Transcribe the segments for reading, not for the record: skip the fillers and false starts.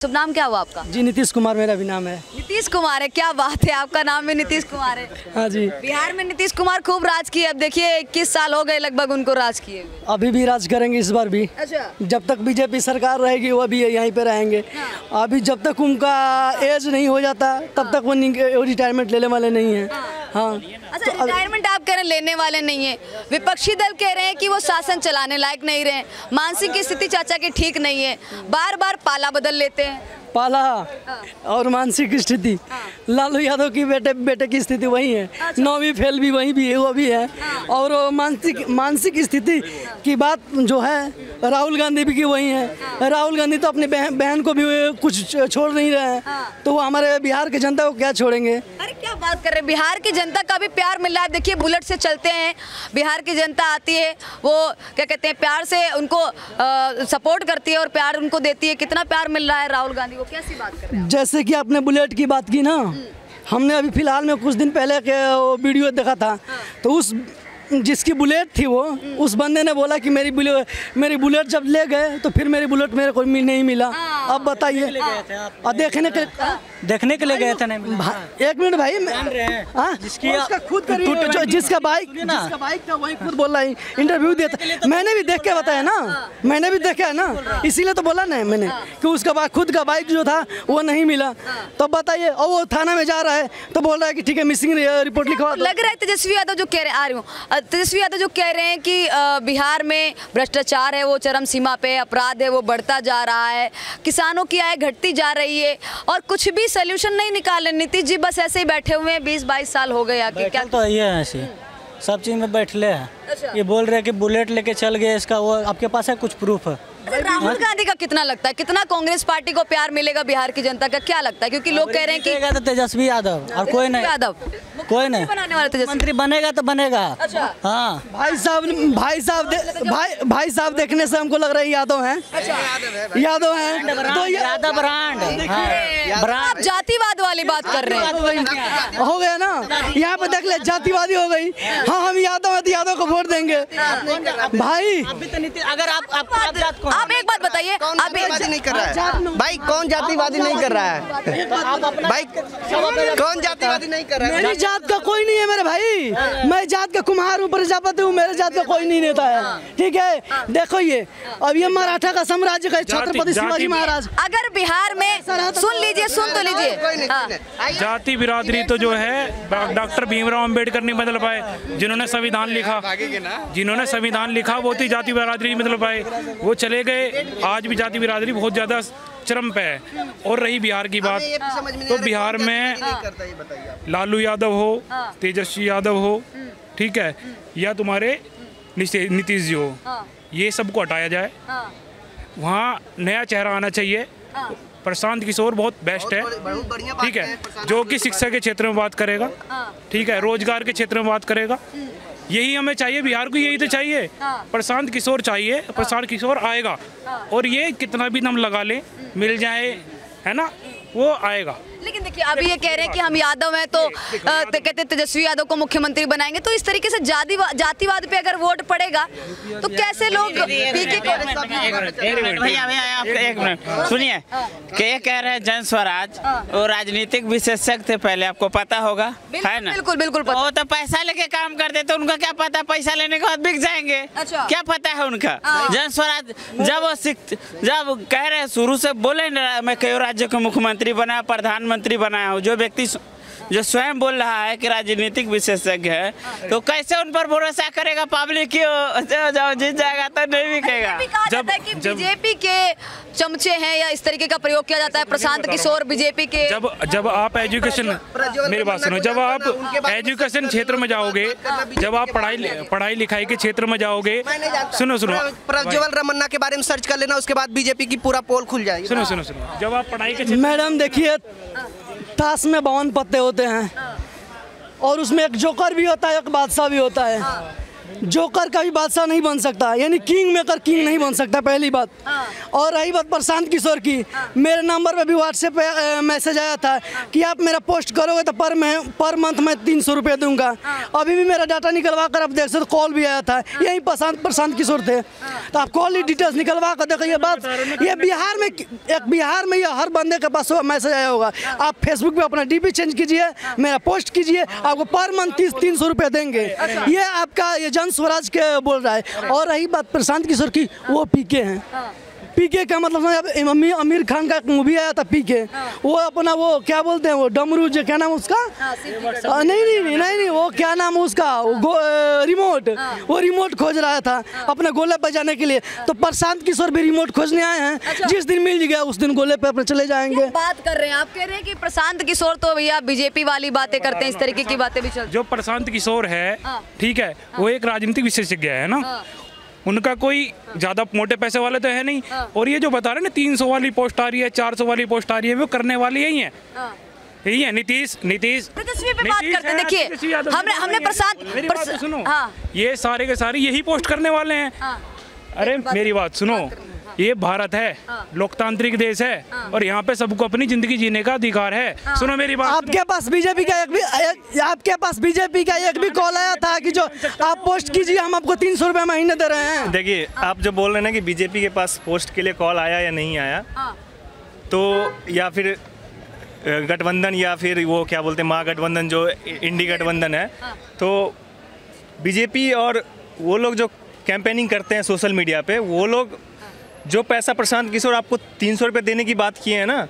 शुभ नाम क्या हुआ आपका? जी नीतीश कुमार मेरा भी नाम है। नीतीश कुमार है, क्या बात है, आपका नाम भी नीतीश कुमार है। हाँ जी। बिहार में नीतीश कुमार खूब राज किए, अब देखिए 21 साल हो गए लगभग उनको राज किए हुए। अभी भी राज करेंगे इस बार भी। अच्छा। जब तक बीजेपी सरकार रहेगी वो भी यहीं पे रहेंगे। अभी जब तक उनका एज नहीं हो जाता तब तक वो रिटायरमेंट लेने वाले नहीं है। हाँ। अच्छा, रिटायरमेंट आप कह रहे हैं लेने वाले नहीं है, विपक्षी दल कह रहे हैं कि वो शासन चलाने लायक नहीं रहे, मानसिक स्थिति चाचा की ठीक नहीं है, बार बार पाला बदल लेते हैं। पाला और मानसिक स्थिति, लालू यादव की बेटे की स्थिति वही है। 9वीं फेल भी वही भी है, वो भी है। और मानसिक स्थिति की बात जो है राहुल गांधी भी की वही है। राहुल गांधी तो अपनी बहन को भी कुछ छोड़ नहीं रहे हैं, तो वो हमारे बिहार की जनता को क्या छोड़ेंगे। अरे क्या बात कर रहे हैं, बिहार की जनता का भी प्यार मिल रहा है। देखिए बुलेट से चलते हैं, बिहार की जनता आती है, वो क्या कहते हैं प्यार से उनको सपोर्ट करती है और प्यार उनको देती है। कितना प्यार मिल रहा है राहुल गांधी को, कैसी बात कर रहे हैं? जैसे कि आपने बुलेट की बात की ना, हमने अभी फिलहाल में कुछ दिन पहले के वीडियो देखा था, तो उस जिसकी बुलेट थी वो उस बंदे ने बोला कि मेरी बुलेट जब ले गए तो फिर मेरी बुलेट मेरे को नहीं मिला। अब बताइए, देखने के लिए गए थे नहीं। एक मिनट भाई, जिसका बाइक था वही खुद बोल रहा है, इंटरव्यू दिया था। मैंने भी देख के बताया ना, मैंने भी देखा है ना, इसीलिए तो बोला ना मैंने कि उसका खुद का बाइक जो था वो नहीं मिला। तो बताइए, और वो थाना में जा रहा है तो बोल रहा है कि ठीक है मिसिंग रिपोर्ट लिखवा। लग रहा है तेजस्वी यादव जो कह रहे, आ रही हूँ, तेजस्वी यादव जो कह रहे हैं कि बिहार में भ्रष्टाचार है वो चरम सीमा पे, अपराध है वो बढ़ता जा रहा है, किसानों की आय घटती जा रही है और कुछ भी सोल्यूशन नहीं निकाले। नीतीश जी बस ऐसे ही बैठे हुए हैं, 20-22 साल हो गए आके। क्या तो ये है ऐसे सब चीज में बैठले हैं। अच्छा। ये बोल रहे हैं कि बुलेट लेके चल गए, इसका वो आपके पास है कुछ प्रूफ है? राहुल गांधी का कितना लगता है, कितना कांग्रेस पार्टी को प्यार मिलेगा बिहार की जनता का, क्या लगता है? क्योंकि लोग कह रहे हैं कि तो तेजस्वी यादव और कोई नहीं, कोई नहीं बनाने वाला तेजस्वी मंत्री बनेगा तो बनेगा। अच्छा। हाँ भाई साहब देखने से हमको लग रहा है यादव हैं। यादव हैं तो यादव ब्रांड आप जातिवाद वाली बात कर रहे हैं, हो गया ना, यहाँ पे देख ले जातिवादी हो गई। हाँ हम यादव है तो यादव को वोट देंगे भाई। अगर आप एक बात बताइए, आप नहीं कर रहा है भाई, कौन जातिवादी नहीं कर रहा है भाई, कौन जातिवादी नहीं कर रहा है? मेरी जात का कोई नहीं है मेरे भाई, मैं जात का कुम्हार हूँ, प्रजापति हूँ, मेरे जात का कोई नहीं नेता है। ठीक है, देखो ये अब ये मराठा का साम्राज्य का छत्रपति शिवाजी महाराज। अगर बिहार में सुन लीजिए, सुन तो लीजिए, जाति बिरादरी तो जो है डॉक्टर भीमराव अंबेडकर नहीं बदल पाए, जिन्होंने संविधान लिखा वो तो जाति बिरादरी नहीं बदल पाए, वो चले गए। आज भी जाति बिरादरी बहुत ज्यादा चरम पे है। और रही बिहार की बात, तो बिहार में लालू यादव हो, तेजस्वी यादव हो, ठीक है, या तुम्हारे नीतीश जी हो, ये सबको हटाया जाए, वहाँ नया चेहरा आना चाहिए। प्रशांत किशोर बहुत बेस्ट है, ठीक है, जो कि शिक्षा के क्षेत्र में बात करेगा, ठीक है, रोजगार के क्षेत्र में बात करेगा। यही हमें चाहिए, बिहार को यही तो चाहिए। प्रशांत किशोर चाहिए, प्रशांत किशोर आएगा और ये कितना भी दम लगा ले, मिल जाए, है ना, वो आएगा। लेकिन देखिए अभी ये कह रहे हैं कि हम यादव हैं तो कहते हैं तेजस्वी यादव को मुख्यमंत्री बनाएंगे, तो इस तरीके से जातिवाद पे अगर वोट पड़ेगा तो कैसे लोग पीके को। भैया एक मिनट सुनिए, क्या कह रहे हैं जन स्वराज, वो राजनीतिक विशेषज्ञ थे पहले, आपको पता होगा, है ना? बिल्कुल बिल्कुल पता। वो तो पैसा लेके काम करते, तो उनका क्या पता, पैसा लेने के बाद बिक जाएंगे। अच्छा। क्या पता है उनका? जन स्वराज जब कह रहे शुरू से बोले मैं कई राज्यों के मुख्यमंत्री बना, प्रधानमंत्री बनाया हूँ, जो व्यक्ति जो स्वयं बोल रहा है कि राजनीतिक विशेषज्ञ है, तो कैसे उन पर भरोसा करेगा पब्लिक की? जाओ जीत जाएगा तो नहीं भी कहेगा। जब बीजेपी के चमचे हैं या इस तरीके का प्रयोग किया जाता है, प्रशांत किशोर बीजेपी के। जब आप एजुकेशन, मेरी बात सुनो, जब आप एजुकेशन क्षेत्र में जाओगे, जब आप पढ़ाई लिखाई के क्षेत्र में जाओगे, सुनो प्रज्वल रमन्ना के बारे में सर्च कर लेना, उसके बाद बीजेपी की पूरा पोल खुल जाएगी। सुनो, जब आप पढ़ाई के, मैडम देखिए, ताश में 52 पत्ते होते हैं और उसमें एक जोकर भी होता है, एक बादशाह भी होता है। जोकर का भी बादशाह नहीं बन सकता, यानी किंग मेकर किंग नहीं बन सकता, पहली बात। और रही बात प्रशांत किशोर की, मेरे नंबर पे भी व्हाट्सएप पे मैसेज आया था कि आप मेरा पोस्ट करोगे तो पर मंथ मैं 300 रुपये दूंगा। अभी भी मेरा डाटा निकलवा कर आप देख सकते, कॉल भी आया था, यही प्रशांत किशोर थे। तो आप कॉल डिटेल्स निकलवा कर देखो। ये बात ये बिहार में ये हर बंदे के पास मैसेज आया होगा। आप फेसबुक पे अपना डीपी चेंज कीजिए, मेरा पोस्ट कीजिए, आपको पर मंथ 300 रुपये देंगे। ये आपका ये जन स्वराज के बोल रहा है। और रही बात प्रशांत किशोर की, वो पीके हैं। पीके का मतलब आमिर खान का एक मूवी आया था पीके, वो अपना वो क्या बोलते हैं वो डमरू जो क्या नाम उसका, नहीं वो क्या नाम उसका, वो रिमोट खोज रहा था अपने गोले पे जाने के लिए। तो प्रशांत किशोर भी रिमोट खोजने आए हैं। जिस दिन मिल गया उस दिन गोले पे अपने चले जाएंगे। बात कर रहे हैं आप, कह रहे हैं कि प्रशांत किशोर तो भैया बीजेपी वाली बातें करते हैं, इस तरीके की बातें भी चलती। जो प्रशांत किशोर है, ठीक है, वो एक राजनीतिक विशेषज्ञ है ना, उनका कोई ज्यादा मोटे पैसे वाले तो है नहीं। और ये जो बता रहे हैं ना 300 वाली पोस्ट आ रही है, 400 वाली पोस्ट आ रही है, वो करने वाली यही है। यही है नीतीश तेजस्वी पे बात करते हैं। देखिए हमने प्रशांत सुनो, ये सारे के सारे यही पोस्ट करने वाले हैं। अरे मेरी बात सुनो, ये भारत है, लोकतांत्रिक देश है, और यहाँ पे सबको अपनी जिंदगी जीने का अधिकार है। सुनो मेरी बात। आपके पास बीजेपी का एक भी कॉल आया था कि जो आप पोस्ट कीजिए, हम आपको 300 रुपये महीने दे रहे हैं। देखिए, आप जो बोल रहे हैं ना कि बीजेपी के पास पोस्ट के लिए कॉल आया या नहीं आया, तो या फिर गठबंधन या फिर वो क्या बोलते हैं महागठबंधन जो इंडी गठबंधन है, तो बीजेपी और वो लोग जो कैंपेनिंग करते हैं सोशल मीडिया पे, वो लोग जो पैसा प्रशांत किशोर आपको 300 रुपये देने की बात किए हैं ना,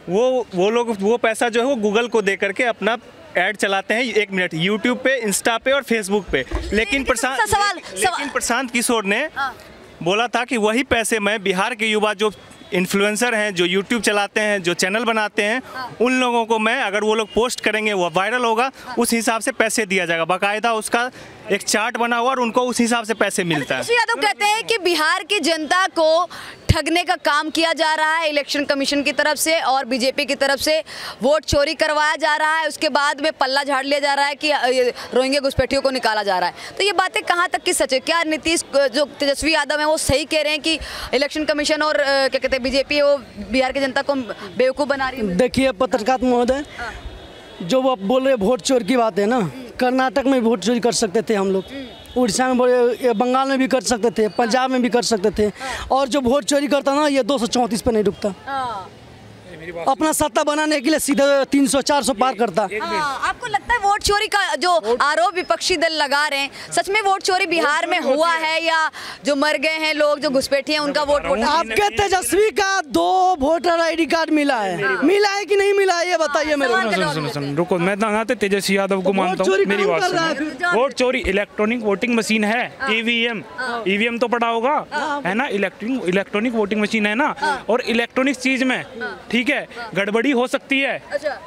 वो लोग वो पैसा जो है वो गूगल को दे करके अपना ऐड चलाते हैं 1 मिनट यूट्यूब पे, इंस्टा पे और फेसबुक पे। लेकिन प्रशांत किशोर ने बोला था कि वही पैसे मैं बिहार के युवा जो इन्फ्लुएंसर हैं, जो यूट्यूब चलाते हैं, जो चैनल बनाते हैं, उन लोगों को मैं, अगर वो लोग पोस्ट करेंगे वो वायरल होगा, उस हिसाब से पैसे दिया जाएगा। बाकायदा उसका एक चार्ट बना हुआ और उनको उस हिसाब से पैसे मिलता है। यादव कहते हैं कि बिहार की जनता को ठगने का काम किया जा रहा है इलेक्शन कमीशन की तरफ से और बीजेपी की तरफ से, वोट चोरी करवाया जा रहा है, उसके बाद में पल्ला झाड़ लिया जा रहा है कि रोहिंग्या घुसपैठियों को निकाला जा रहा है। तो ये बातें कहाँ तक की सच है? क्या नीतीश जो तेजस्वी यादव हैं वो सही कह रहे हैं कि इलेक्शन कमीशन और क्या कहते हैं बीजेपी है वो बिहार की जनता को बेवकूफ़ बना रही है? देखिए पत्रकार महोदय, जो वो बोल रहे वोट चोरी की बात है ना, कर्नाटक में वोट चोरी कर सकते थे हम लोग, उड़ीसा में, बंगाल में भी कर सकते थे, पंजाब में भी कर सकते थे। और जो वोट चोरी करता ना, ये 234 पे नहीं रुकता, अपना सत्ता बनाने के लिए सीधे 300-400 पार करता। आपको लगता है वोट चोरी का जो आरोप विपक्षी दल लगा रहे हैं, सच में वोट चोरी बिहार में हुआ है या जो मर गए हैं लोग, जो घुसपैठी हैं, उनका वोट? आपके तेजस्वी का 2 वोटर ID कार्ड मिला है कि नहीं मिला है, ये बताइए मेरे। सुनो रुको, मैं तेजस्वी यादव को मानता हूँ, मेरी बात सुनो। वोट चोरी इलेक्ट्रॉनिक वोटिंग मशीन है, EVM तो पड़ा होगा, है ना, इलेक्ट्रॉनिक वोटिंग मशीन है ना, और इलेक्ट्रॉनिक चीज में, ठीक है, गड़बड़ी हो सकती है।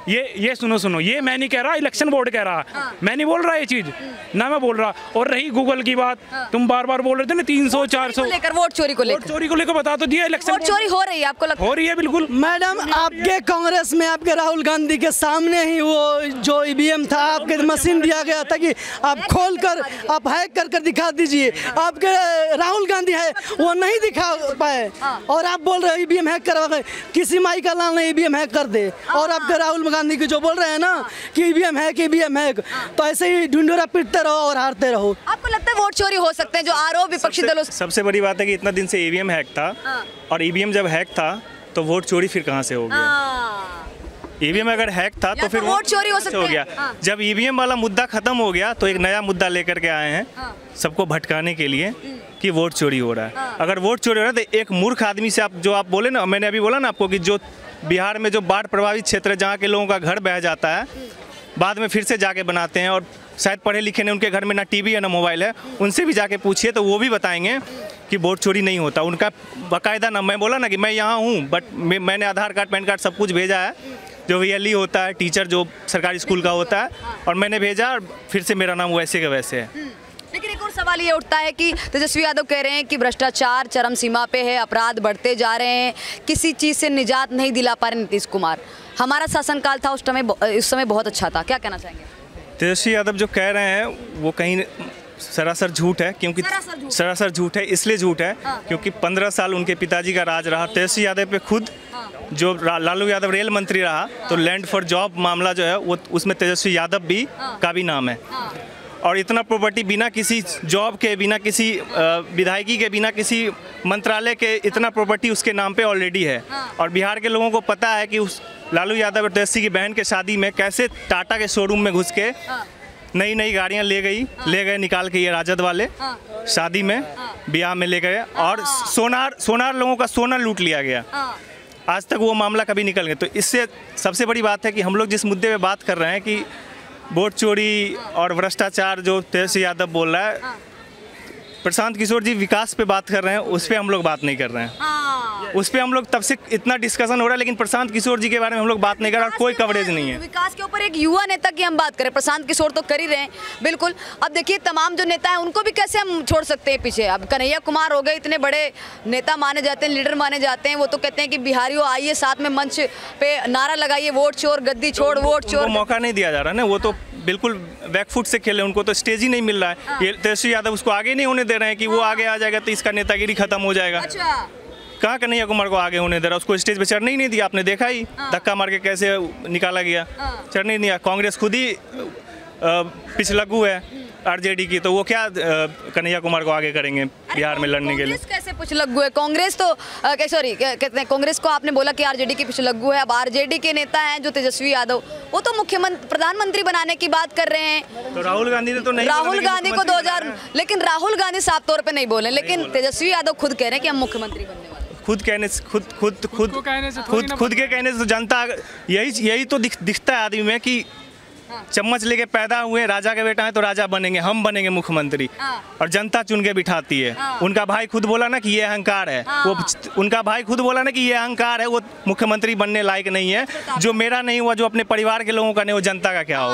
ये सुनो, ये मैं नहीं कह रहा, इलेक्शन बोर्ड कह रहा, मैं नहीं बोल रहा ये चीज ना, मैं बोल रहा। और रही गूगल की बात, तुम बार बोल रहे थे ना 300-400 लेकर, वोट चोरी को लेकर बता तो दिया, इलेक्शन वोट चोरी हो रही है, आपको लगता है? हो रही है बिल्कुल। मैडम, आपके कांग्रेस में आपके राहुल गांधी के सामने ही वो जो EVM था, आपके मशीन दिया गया था कि आप खोल कर आप हैक कर दिखा दीजिए। आपके राहुल गांधी है वो नहीं दिखा पाए, और आप बोल रहे EVM हैक करवा, किसी माई का लाल EVM हैक कर दे। और आपके राहुल गांधी की जो बोल रहे हैं ना कि EVM हैक, तो ऐसे ही ढूंढोरा पीटते रहो और हारते रहो। आपको लगता है वोट चोरी हो सकते हैं जो आरोप विपक्षी दलों? सबसे बड़ी बात है कि इतना दिन से EVM हैक था, और EVM जब हैक था तो वोट चोरी फिर कहाँ से हो गया? EVM अगर हैक था तो फिर वोट चोरी हो सकती गया। जब EVM वाला मुद्दा खत्म हो गया तो एक नया मुद्दा लेकर के आए हैं सबको भटकाने के लिए कि वोट चोरी हो रहा है। अगर वोट चोरी हो रहा है तो एक मूर्ख आदमी से आप बोले ना, मैंने अभी बोला ना आपको कि जो बिहार में जो बाढ़ प्रभावित क्षेत्र है, जहाँ के लोगों का घर बह जाता है, बाद में फिर से जाके बनाते हैं, और शायद पढ़े लिखे ने, उनके घर में ना टीवी है ना मोबाइल है, उनसे भी जाके पूछिए तो वो भी बताएंगे कि वोट चोरी नहीं होता। उनका बाकायदा ना, मैं बोला ना कि मैं यहाँ हूँ, बट मैंने आधार कार्ड, पैन कार्ड सब कुछ भेजा है, जो VLE होता है, टीचर जो सरकारी स्कूल का होता है, और मैंने भेजा, और फिर से मेरा नाम वैसे का वैसे है। लेकिन एक और सवाल ये उठता है कि तेजस्वी यादव कह रहे हैं कि भ्रष्टाचार चरम सीमा पे है, अपराध बढ़ते जा रहे हैं, किसी चीज़ से निजात नहीं दिला पा रहे नीतीश कुमार। हमारा शासनकाल था उस समय बहुत अच्छा था, क्या कहना चाहेंगे? तेजस्वी यादव जो कह रहे हैं वो कहीं सरासर झूठ है, क्योंकि सरासर झूठ है। इसलिए झूठ है क्योंकि 15 साल उनके पिताजी का राज रहा। तेजस्वी यादव पे खुद जो लालू यादव रेल मंत्री रहा, तो लैंड फॉर जॉब मामला जो है वो उसमें तेजस्वी यादव भी का भी नाम है। और इतना प्रॉपर्टी बिना किसी जॉब के, बिना किसी विधायकी के, बिना किसी मंत्रालय के इतना प्रॉपर्टी उसके नाम पे ऑलरेडी है। और बिहार के लोगों को पता है कि उस लालू यादव और तेजस्वी की बहन के शादी में कैसे टाटा के शोरूम में घुस के नई नई गाड़ियाँ ले गए निकाल के, ये राजद वाले शादी में ब्याह में ले गए, और सोनार लोगों का सोना लूट लिया गया। आज तक वो मामला कभी निकल गया। तो इससे सबसे बड़ी बात है कि हम लोग जिस मुद्दे पे बात कर रहे हैं कि वोट चोरी और भ्रष्टाचार जो तेजस्वी यादव बोल रहा है, प्रशांत किशोर जी विकास पे बात कर रहे हैं, उस पर हम लोग बात नहीं कर रहे हैं। उस पर हम लोग तब से इतना डिस्कशन हो रहा है, लेकिन प्रशांत किशोर जी के बारे में हम लोग बात नहीं कर रहे, कोई कवरेज नहीं है। विकास के ऊपर एक युवा नेता की हम बात करें, प्रशांत किशोर तो कर ही रहे हैं बिल्कुल। अब देखिए तमाम जो नेता हैं उनको भी कैसे हम छोड़ सकते हैं पीछे। अब कन्हैया कुमार हो गए, इतने बड़े नेता माने जाते हैं, लीडर माने जाते हैं, वो तो कहते हैं कि बिहारियों आइए साथ में मंच पे नारा लगाइए, वोट चोर गद्दी छोड़, वोट चोर। मौका नहीं दिया जा रहा ना, वो तो बिल्कुल बैकफुट से खेले, उनको तो स्टेज ही नहीं मिल रहा है। ये तेजस्वी यादव उसको आगे नहीं होने दे रहे हैं कि वो आगे आ जाएगा तो इसका नेतागिरी खत्म हो जाएगा। कहाँ कन्हैया कुमार को आगे होने दे रहा, उसको स्टेज पे चढ़ने ही नहीं दिया। आपने देखा ही धक्का मार के कैसे निकाला गया, चढ़ने नहीं दिया। कांग्रेस खुद ही पिछलग्गू है आरजेडी की, तो वो क्या कन्हैया कुमार को आगे करेंगे बिहार में लड़ने के लिए? कांग्रेस कैसे पिछलग्गू है? कांग्रेस तो सॉरी कहते हैं, कांग्रेस को आपने बोला कि आरजेडी की पिछलग्गू है। अब आरजेडी के नेता हैं जो तेजस्वी यादव, वो तो मुख्यमंत्री प्रधानमंत्री बनाने की बात कर रहे हैं। तो राहुल गांधी ने तो नहीं, राहुल गांधी को 2000, लेकिन राहुल गांधी साफ तौर पे नहीं बोले, लेकिन तेजस्वी यादव खुद कह रहे हैं कि हम मुख्यमंत्री बनने वाले। खुद कहने से खुद के कहने से तो जनता यही तो दिखता है आदमी में कि चम्मच लेके पैदा हुए, राजा के बेटा है तो राजा बनेंगे, हम बनेंगे मुख्यमंत्री, और जनता चुन के बिठाती है। उनका भाई खुद बोला ना कि ये अहंकार है, वो उनका भाई खुद बोला ना कि ये अहंकार है, वो मुख्यमंत्री बनने लायक नहीं है। जो मेरा नहीं हुआ, जो अपने परिवार के लोगों का नहीं, वो जनता का क्या होगा?